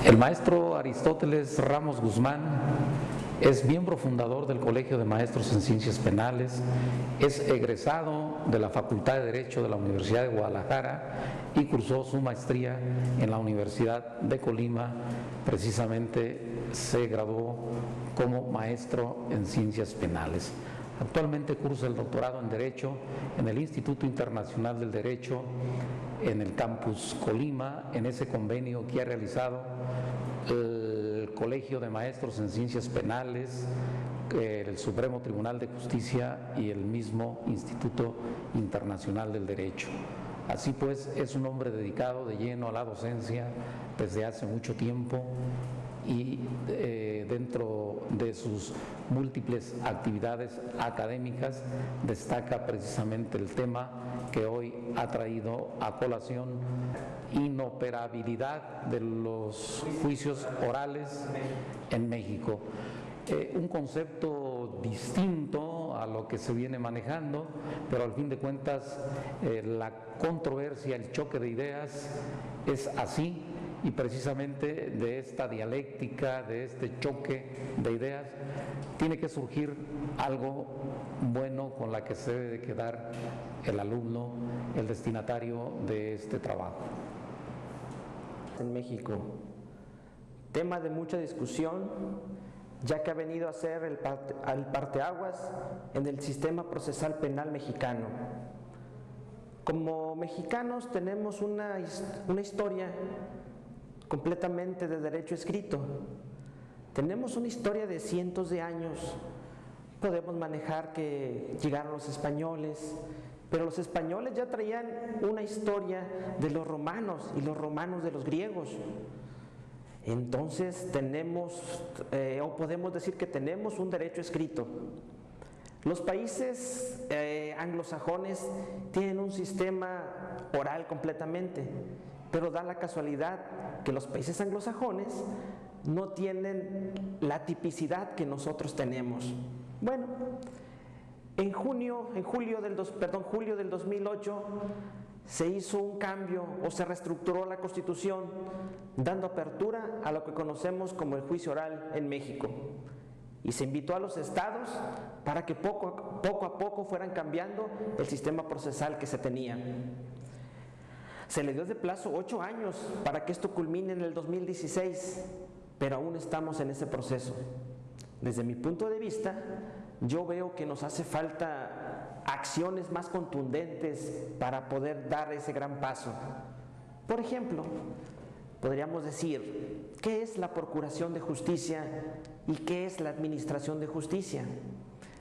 El maestro Aristóteles Ramos Guzmán es miembro fundador del Colegio de Maestros en Ciencias Penales, es egresado de la Facultad de Derecho de la Universidad de Guadalajara y cursó su maestría en la Universidad de Colima. Precisamente se graduó como maestro en Ciencias Penales. Actualmente cursa el doctorado en Derecho en el Instituto Internacional del Derecho en el campus Colima, en ese convenio que ha realizado el Colegio de Maestros en Ciencias Penales, el Supremo Tribunal de Justicia y el mismo Instituto Internacional del Derecho. Así pues, es un hombre dedicado de lleno a la docencia desde hace mucho tiempo y dentro de sus múltiples actividades académicas destaca precisamente el tema que hoy ha traído a colación: inoperabilidad de los juicios orales en México. Un concepto distinto a lo que se viene manejando, pero al fin de cuentas la controversia, el choque de ideas es así, y precisamente de esta dialéctica, de este choque de ideas, tiene que surgir algo bueno con la que se debe de quedar el alumno, el destinatario de este trabajo. En México, tema de mucha discusión, ya que ha venido a ser el parteaguas en el sistema procesal penal mexicano. Como mexicanos tenemos una historia completamente de derecho escrito. Tenemos una historia de cientos de años. Podemos manejar que llegaron los españoles, pero los españoles ya traían una historia de los romanos y los romanos de los griegos. Entonces tenemos, o podemos decir que tenemos un derecho escrito. Los países anglosajones tienen un sistema oral completamente, pero da la casualidad que los países anglosajones no tienen la tipicidad que nosotros tenemos. Bueno, en julio del 2008 se hizo un cambio o se reestructuró la Constitución, dando apertura a lo que conocemos como el juicio oral en México. Y se invitó a los estados para que poco a poco fueran cambiando el sistema procesal que se tenía. Se le dio de plazo 8 años para que esto culmine en el 2016, pero aún estamos en ese proceso. Desde mi punto de vista, yo veo que nos hace falta acciones más contundentes para poder dar ese gran paso. Por ejemplo, podríamos decir, ¿qué es la Procuración de Justicia y qué es la Administración de Justicia?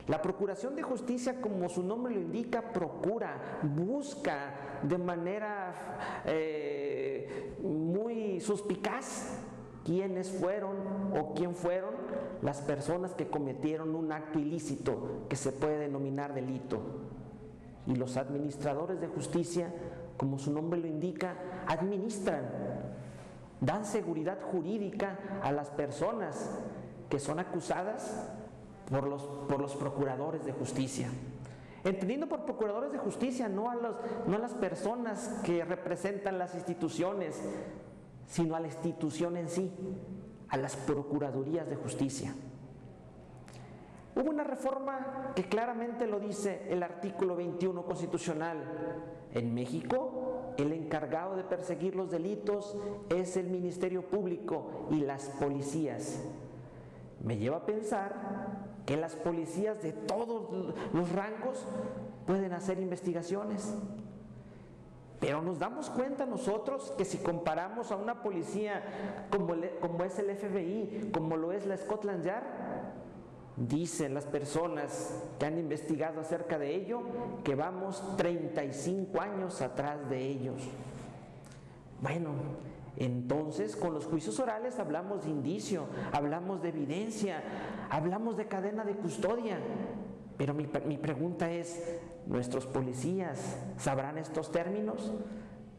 La Procuración de Justicia, como su nombre lo indica, procura, busca de manera muy suspicaz quiénes fueron o quién fueron las personas que cometieron un acto ilícito que se puede denominar delito. Y los administradores de justicia, como su nombre lo indica, administran, dan seguridad jurídica a las personas que son acusadas por los procuradores de justicia. Entendiendo por procuradores de justicia no a las personas que representan las instituciones, sino a la institución en sí, a las procuradurías de justicia. Hubo una reforma que claramente lo dice el artículo 21 constitucional. En México, el encargado de perseguir los delitos es el Ministerio Público y las policías. Me lleva a pensar que las policías de todos los rangos pueden hacer investigaciones. Pero nos damos cuenta nosotros que si comparamos a una policía como es el FBI, como lo es la Scotland Yard, dicen las personas que han investigado acerca de ello que vamos 35 años atrás de ellos. Bueno, entonces con los juicios orales hablamos de indicio, hablamos de evidencia, hablamos de cadena de custodia. Pero mi pregunta es, ¿nuestros policías sabrán estos términos?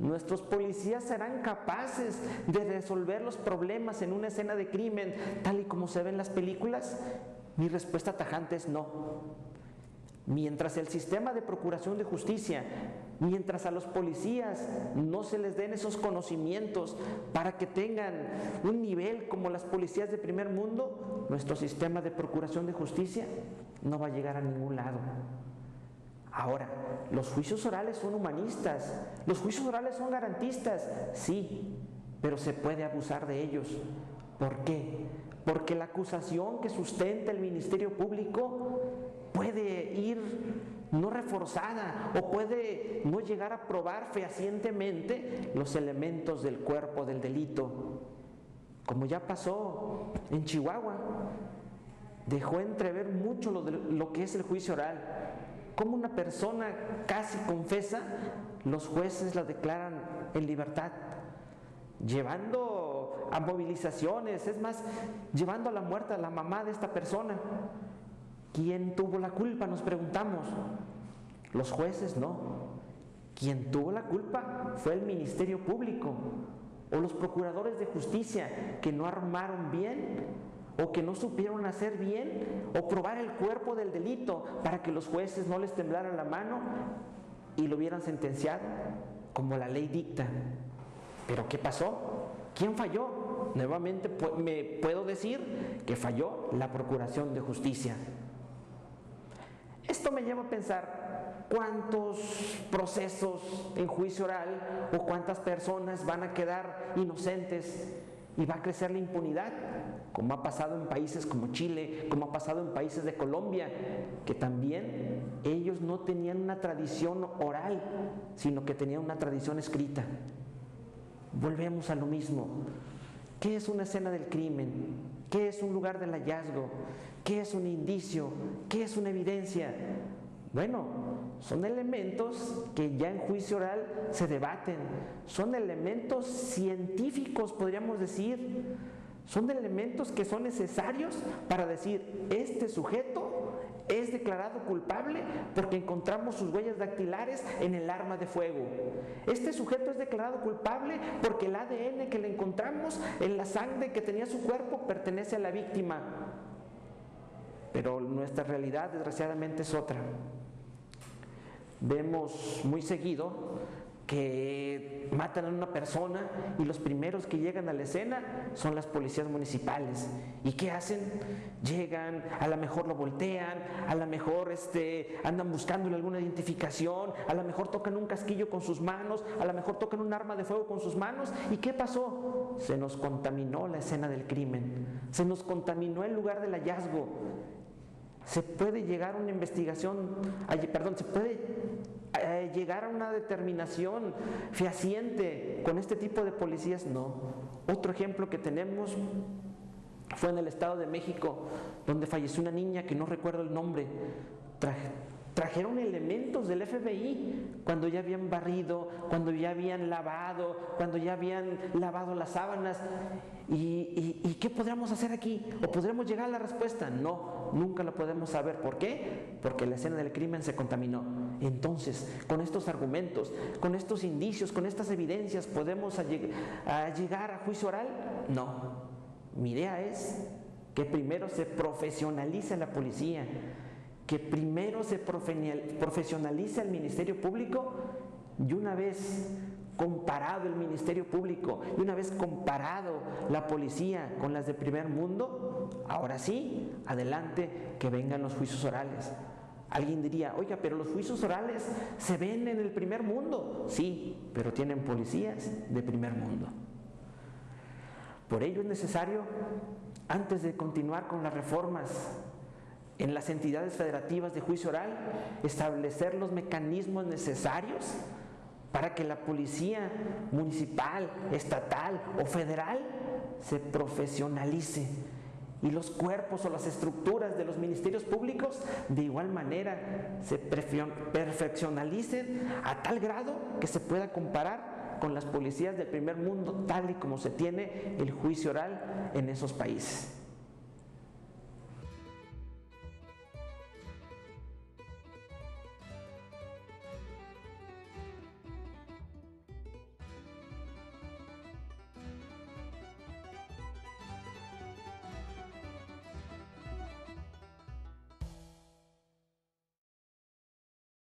¿Nuestros policías serán capaces de resolver los problemas en una escena de crimen tal y como se ve en las películas? Mi respuesta tajante es no. Mientras el sistema de procuración de justicia Mientras a los policías no se les den esos conocimientos para que tengan un nivel como las policías de primer mundo, nuestro sistema de procuración de justicia no va a llegar a ningún lado. Ahora, los juicios orales son humanistas, los juicios orales son garantistas, sí, pero se puede abusar de ellos. ¿Por qué? Porque la acusación que sustenta el Ministerio Público puede ir no reforzada o puede no llegar a probar fehacientemente los elementos del cuerpo del delito, como ya pasó en Chihuahua. Dejó entrever mucho lo que es el juicio oral. Como una persona casi confesa, los jueces la declaran en libertad, llevando a movilizaciones, es más, llevando a la muerte a la mamá de esta persona. ¿Quién tuvo la culpa? Nos preguntamos. Los jueces no. Quien tuvo la culpa fue el Ministerio Público o los procuradores de justicia, que no armaron bien o que no supieron hacer bien o probar el cuerpo del delito para que los jueces no les temblaran la mano y lo hubieran sentenciado como la ley dicta. ¿Pero qué pasó? ¿Quién falló? Nuevamente me puedo decir que falló la Procuración de Justicia. Esto me lleva a pensar cuántos procesos en juicio oral o cuántas personas van a quedar inocentes y va a crecer la impunidad, como ha pasado en países como Chile, como ha pasado en países de Colombia, que también ellos no tenían una tradición oral, sino que tenían una tradición escrita. Volvemos a lo mismo. ¿Qué es una escena del crimen? ¿Qué es un lugar del hallazgo? ¿Qué es un indicio? ¿Qué es una evidencia? Bueno, son elementos que ya en juicio oral se debaten, son elementos científicos, podríamos decir, son elementos que son necesarios para decir, este sujeto es declarado culpable porque encontramos sus huellas dactilares en el arma de fuego. Este sujeto es declarado culpable porque el ADN que le encontramos en la sangre que tenía su cuerpo pertenece a la víctima. Pero nuestra realidad, desgraciadamente, es otra. Vemos muy seguido que matan a una persona y los primeros que llegan a la escena son las policías municipales. ¿Y qué hacen? Llegan, a lo mejor lo voltean, a lo mejor andan buscándole alguna identificación, a lo mejor tocan un casquillo con sus manos, a lo mejor tocan un arma de fuego con sus manos. ¿Y qué pasó? Se nos contaminó la escena del crimen, se nos contaminó el lugar del hallazgo. ¿Se puede llegar a una investigación, se puede llegar a una determinación fehaciente con este tipo de policías? No. Otro ejemplo que tenemos fue en el Estado de México, donde falleció una niña que no recuerdo el nombre. Trajeron elementos del FBI cuando ya habían barrido, cuando ya habían lavado, las sábanas. ¿Y qué podríamos hacer aquí? ¿O podremos llegar a la respuesta? No, nunca lo podemos saber. ¿Por qué? Porque la escena del crimen se contaminó. Entonces, con estos argumentos, con estos indicios, con estas evidencias, ¿podemos llegar a juicio oral? No. Mi idea es que primero se profesionalice la policía, que primero se profesionalice el Ministerio Público, y una vez comparado el Ministerio Público y una vez comparado la policía con las de primer mundo, ahora sí, adelante, que vengan los juicios orales. Alguien diría, oiga, pero los juicios orales se ven en el primer mundo. Sí, pero tienen policías de primer mundo. Por ello es necesario, antes de continuar con las reformas en las entidades federativas de juicio oral, establecer los mecanismos necesarios para que la policía municipal, estatal o federal se profesionalice y los cuerpos o las estructuras de los ministerios públicos de igual manera se perfeccionalicen a tal grado que se pueda comparar con las policías del primer mundo, tal y como se tiene el juicio oral en esos países.